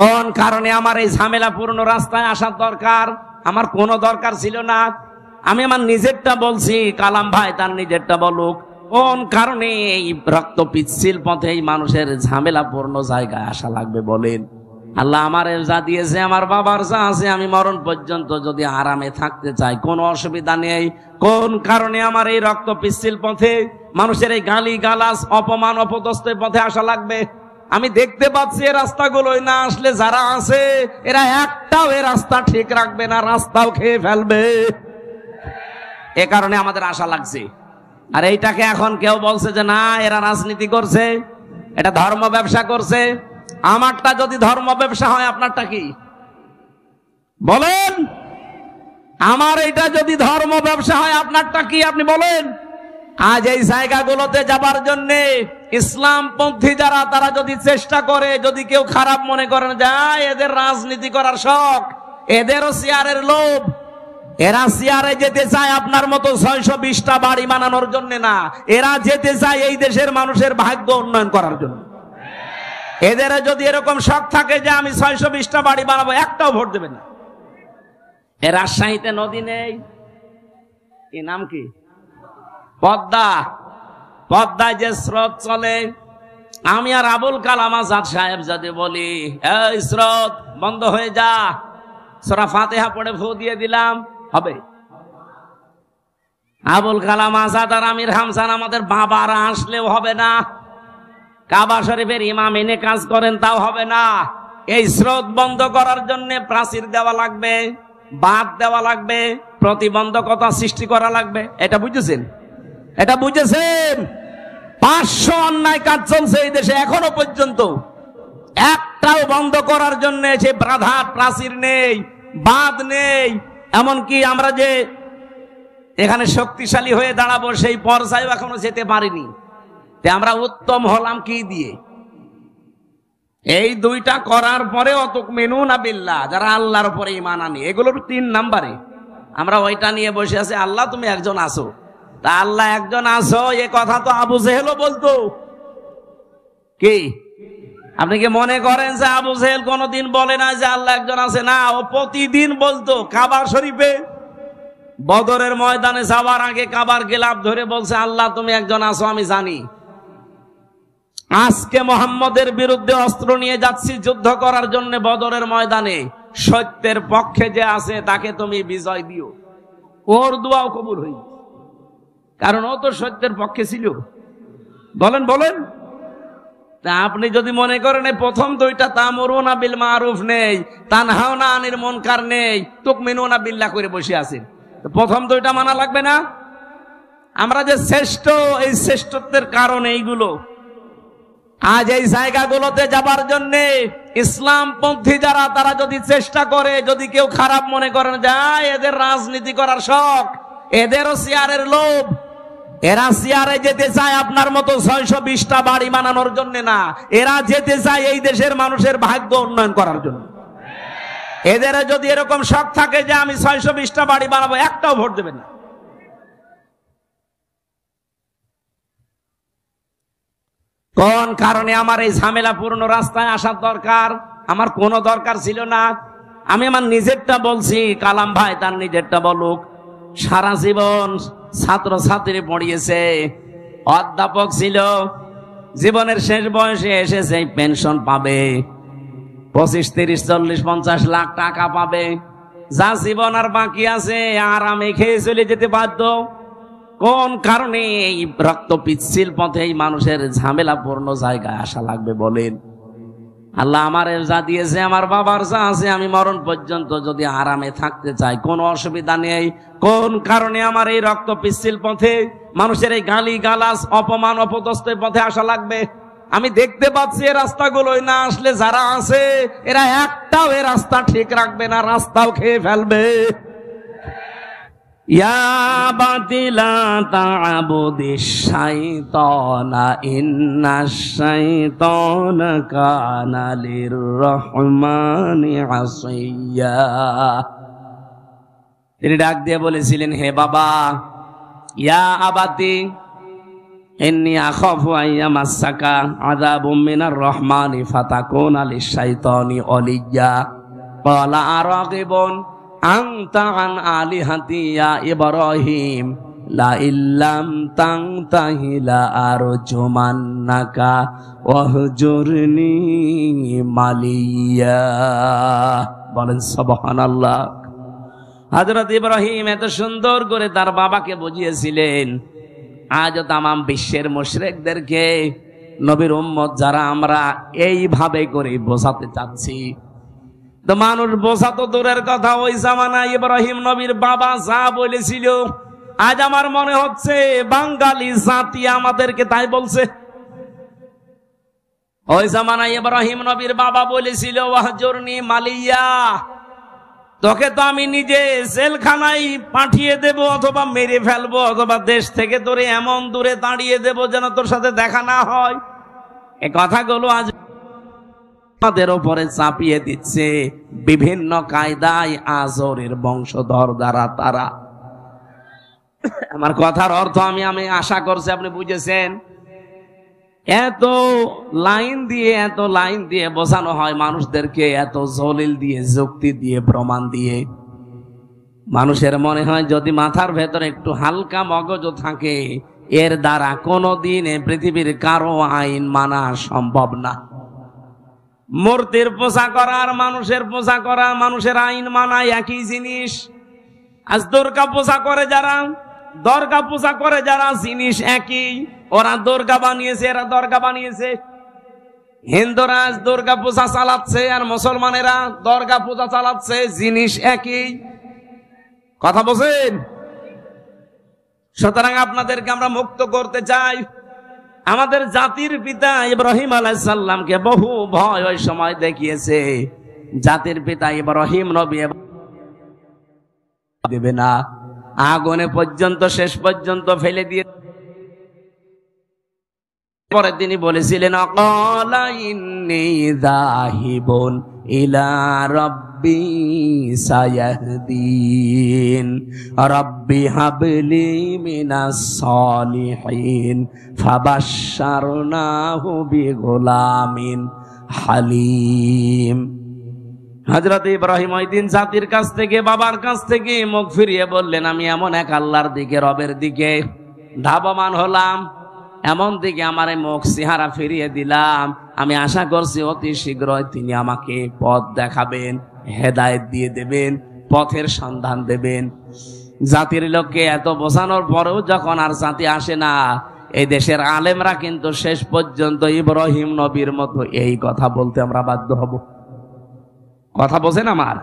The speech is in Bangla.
কোন কারণে আমার এই ঝামেলাপূর্ণ রাস্তায় আসার দরকার? আমার কোনো দরকার ছিল না। আমি আমার নিজেরটা বলছি, কালাম ভাই তার নিজেরটা বলুক। কোন কারণে এই রক্ত পিচ্ছিল পথে এই মানুষের ঝামেলাপূর্ণ জায়গায় আসা লাগবে বলেন? আল্লাহ আমার যা দিয়েছে, আমার বাবার যা আছে, আমি মরণ পর্যন্ত যদি আরামে থাকতে চাই কোনো অসুবিধা নেই। কোন কারণে আমার এই রক্ত পিচ্ছিল পথে মানুষের এই গালি গালাজ অপমান অপদস্থের পথে আসা লাগবে? আমি দেখতে পাচ্ছি এই রাস্তাগুলোই না আসলে যারা আছে এরা একটাও এই রাস্তা ঠিক রাখবে না, রাস্তাও খেয়ে ফেলবে। এ কারণে আমাদের আশা লাগছে। আর এইটাকে এখন কেউ বলছে যে না এরা রাজনীতি করছে, এটা ধর্ম ব্যবসা করছে। আমারটা যদি ধর্ম ব্যবসা হয় আপনারটা কি বলেন? আমার এটা যদি ধর্ম ব্যবসা হয় আপনারটা কি আপনি বলেন? আজ এই জায়গাগুলোতে যাবার জন্য ইসলামপন্থী যারা তারা যদি চেষ্টা করে, যদি কেউ খারাপ মনে করেন যায় এদের রাজনীতি করার শখ, এদেরও চেয়ারের লোভ, এরা চেয়ারে যেতে চায় আপনার মতো 620টা বাড়ি বানানোর জন্য না, এরা যেতে চায় এই দেশের মানুষের ভাগ্য উন্নয়ন করার জন্য। এদের যদি এরকম শখ থাকে যে আমি 620টা বাড়ি বানাবো, একটাও ভোট দেবে না। এ রাজশাহীতে নদী নেই, কি নাম কি পদ্মা, পদ্মায় যে স্রোত চলে, আমি আর আবুল কালাম আজাদ সাহেব যদি বলি এই স্রোত বন্ধ হয়ে যা, সূরা ফাতিহা পড়ে ফু দিয়ে দিলাম, হবে? আবুল কালাম আজাদ আর আমির হামজান আমাদের বাবারা আসলেও হবে না। কাবা শরীফের ইমাম এনে কাজ করেন তাও হবে না। এই স্রোত বন্ধ করার জন্য প্রাচীর দেওয়া লাগবে, বাঁধ দেওয়া লাগবে, প্রতিবন্ধকতা সৃষ্টি করা লাগবে। এটা বুঝেছেন? এটা বুঝেছেন? 500 অন্যায় কাজ চলছে এই দেশে, এখনো পর্যন্ত একটাও বন্ধ করার জন্য সে বাধা প্রাচীর নেই, বাঁধ নেই। এমনকি আমরা যে এখানে শক্তিশালী হয়ে দাঁড়াবো সেই পর্যায়ে এখনো যেতে পারিনি। আমরা উত্তম হলাম কি দিয়ে? এই দুইটা করার পরে অতুমিনুনা বিল্লাহ, যারা আল্লাহর উপরে ঈমান আনে, এগুলোর 3 নম্বরে আমরা ওইটা নিয়ে বসে আছি। আল্লাহ তুমি একজন আছো, তা আল্লাহ একজন আছো এ কথা তো আবু জেহেলও বলতো। কি আপনি কি মনে করেন যে আবু জেহেল কোনদিন বলে না যে আল্লাহ একজন আছে? না, ও প্রতিদিন বলতো। কাবা শরীফে বদরের ময়দানে যাওয়ার আগে কাবার গিলাফ ধরে বলছে আল্লাহ তুমি একজন আছো আমি জানি। আজকে মুহাম্মদের বিরুদ্ধে অস্ত্র নিয়ে যাচ্ছি যুদ্ধ করার জন্য বদরের ময়দানে, সত্যের পক্ষে যে আছে তাকে তুমি বিজয় দিও। ওর দোয়াও কবুল হই, কারণ ও তো সত্যের পক্ষে ছিল। বলেন বলেন। তা আপনি যদি মনে করেন প্রথম দুইটা তা'মুরুনা বিল মারুফ নেই, তানহাউনা আনিল মুনকার নেই, তুমিনুনা বিল্লাহ করে বসে আছেন, প্রথম দুইটা মানা লাগবে না? আমরা যে শ্রেষ্ঠ, এই শ্রেষ্ঠত্বের কারণ এইগুলো। আজ এই জায়গাগুলোতে যাবার জন্য ইসলামপন্থী যারা তারা যদি চেষ্টা করে, যদি কেউ খারাপ মনে করেন যায় এদের রাজনীতি করার শখ, এদেরও চেয়ারের লোভ, এরা চেয়ারে যেতে চায় আপনার মতো 620টা বাড়ি বানানোর জন্য না, এরা যেতে চায় এই দেশের মানুষের ভাগ্য উন্নয়ন করার জন্য। এদের যদি এরকম শখ থাকে যে আমি 620টা বাড়ি বানাবো, একটাও ভোট দেবে না। কোন কারণে আমার এই ঝামেলাপূর্ণ রাস্তায় আসার দরকার? আমার কোনো দরকার ছিল না। আমি আমার নিজেরটা বলছি, কালাম ভাই তার নিজেরটা বলুক। সারা জীবন ছাত্র ছাত্রী পড়িয়েছে, অধ্যাপক ছিল, জীবনের শেষ বয়সে এসেছে পেনশন পাবে, 25, 30, 40, 50 লাখ টাকা পাবে। যা জীবন আর বাকি আছে আরামে খেয়ে চলে যেতে বাধ্য। কোন কারণে এই রক্ত পিচ্ছিল পথে এই মানুষের ঝামেলাপূর্ণ জায়গায় আসা লাগবে বলেন? আল্লাহ আমার যা দিয়েছে, আমার বাবার যা আছে, আমি মরণ পর্যন্ত যদি আরামে থাকতে চাই কোনো অসুবিধা নেই। কোন কারণে আমার এই রক্ত পিচ্ছিল পথে মানুষের এই গালি গালাজ অপমান অপদস্থের পথে আসা লাগবে? আমি দেখতে পাচ্ছি এই রাস্তাগুলোই না আসলে যারা আছে এরা একটাও এই রাস্তা ঠিক রাখবে না, রাস্তাও খেয়ে ফেলবে। ইয়া বাতিলা তা'বুদিশ শাইতানা ইন্নাশ শাইতানা কানা লির-রহমানি আসিয়া। তিনি ডাক দিয়ে বলেছিলেন, হে বাবা, ইয়া আবাতি, ইন্নী আখাফু আইয়ামাসসাকা আযাবুম মিনার রহমানি ফাতাকুনা লিশ-শাইতানি ওলিয়্যা ক্বালা আরাগিবুন আনতা আন আলিহাতি ইয়া ইব্রাহিম লা ইল্লাম তানতাহি লা আরজুমান্নাকা ওয়াহজুরনি মালিয়া। বলেন সুবহানাল্লাহ। হযরত ইব্রাহিম এত সুন্দর করে তার বাবাকে বুঝিয়েছিলেন। আজও তামাম বিশ্বের মুশরিকদেরকে নবীর উম্মত যারা আমরা এইভাবে করে বোঝাতে চাচ্ছি। তো মানুষ বোঝা তো দূরের কথা, ওই জামানায় ইব্রাহিম নবীর বাবা যা বলেছিল আজ আমার মনে হচ্ছে বাঙালি জাতি আমাদেরকে তাই বলছে। ওই জামানায় ইব্রাহিম নবীর বাবা বলেছিল ওয়াহজুরনি মালিয়া, তোকে তো আমি নিজে জেলখানায় পাঠিয়ে দেব, অথবা মেরে ফেলবো, অথবা দেশ থেকে তোরে এমন দূরে তাড়িয়ে দেব যেন তোর সাথে দেখা না হয়। এ কথাগুলো আজ আমাদের উপরে চাপিয়ে দিচ্ছে বিভিন্ন কায়দায় আজরের বংশধর দ্বারা তারা। আমার কথার অর্থ আমি আশা করছি আপনি বুঝেছেন। এত লাইন দিয়ে বোঝানো হয় মানুষদেরকে, এত জলিল দিয়ে, যুক্তি দিয়ে, প্রমাণ দিয়ে। মানুষের মনে হয় যদি মাথার ভেতরে একটু হালকা মগজ থাকে, এর দ্বারা কোনোদিন পৃথিবীর কারো আইন মানা সম্ভব না। মূর্তির পূজা করা আর মানুষের পূজা করা, মানুষের আইন মানা একই জিনিস। আজ দুর্গা পূজা করে যারা, দরগা পূজা করে যারা, জিনিস একই। ওরা দুর্গা বানিয়েছে, এরা দরগা বানিয়েছে। হিন্দুরা আজ দুর্গা পূজা চালাচ্ছে আর মুসলমানেরা দরগা পূজা চালাচ্ছে, জিনিস একই। কথা বলছেন? সুতরাং আপনাদেরকে আমরা মুক্ত করতে চাই। আমাদের জাতির পিতা ইব্রাহিম আলাইহিস সালামকে বহু ভয় ওই সময় দেখিয়েছে। জাতির পিতা ইব্রাহিম নবী দেবে না, আগুনে পর্যন্ত শেষ পর্যন্ত ফেলে দিয়ে পরে তিনি বলেছিলেন ক্বালা ইন্নী যাহিবুন ইলা রাব্বি সায়াহদিন রাব্বি হাবলি মিনাস সালিহিন ফাবাশশারনাহু বিগুলামিন হালিম। হযরত ইব্রাহিম ওই দিন জাতির কাছ থেকে, বাবার কাছ থেকে মুখ ফিরিয়ে বললেন, আমি এমন এক আল্লাহর দিকে, রবের দিকে ধাবমান হলাম, এমন দিকে আমার মুখ চেহারা ফিরিয়ে দিলাম। আমি আশা করছি অতি শীঘ্রই তিনি আমাকে পথ দেখাবেন, হেদায়েত দিয়ে দেবেন, পথের সন্ধান দেবেন। জাতির লোককে এত বোঝানোর পরেও যখন আর জাতি আসে না, এই দেশের আলেমরা কিন্তু শেষ পর্যন্ত ইব্রাহিম নবীর মতো এই কথা বলতে আমরা বাধ্য হব। কথা বোঝেন আমার?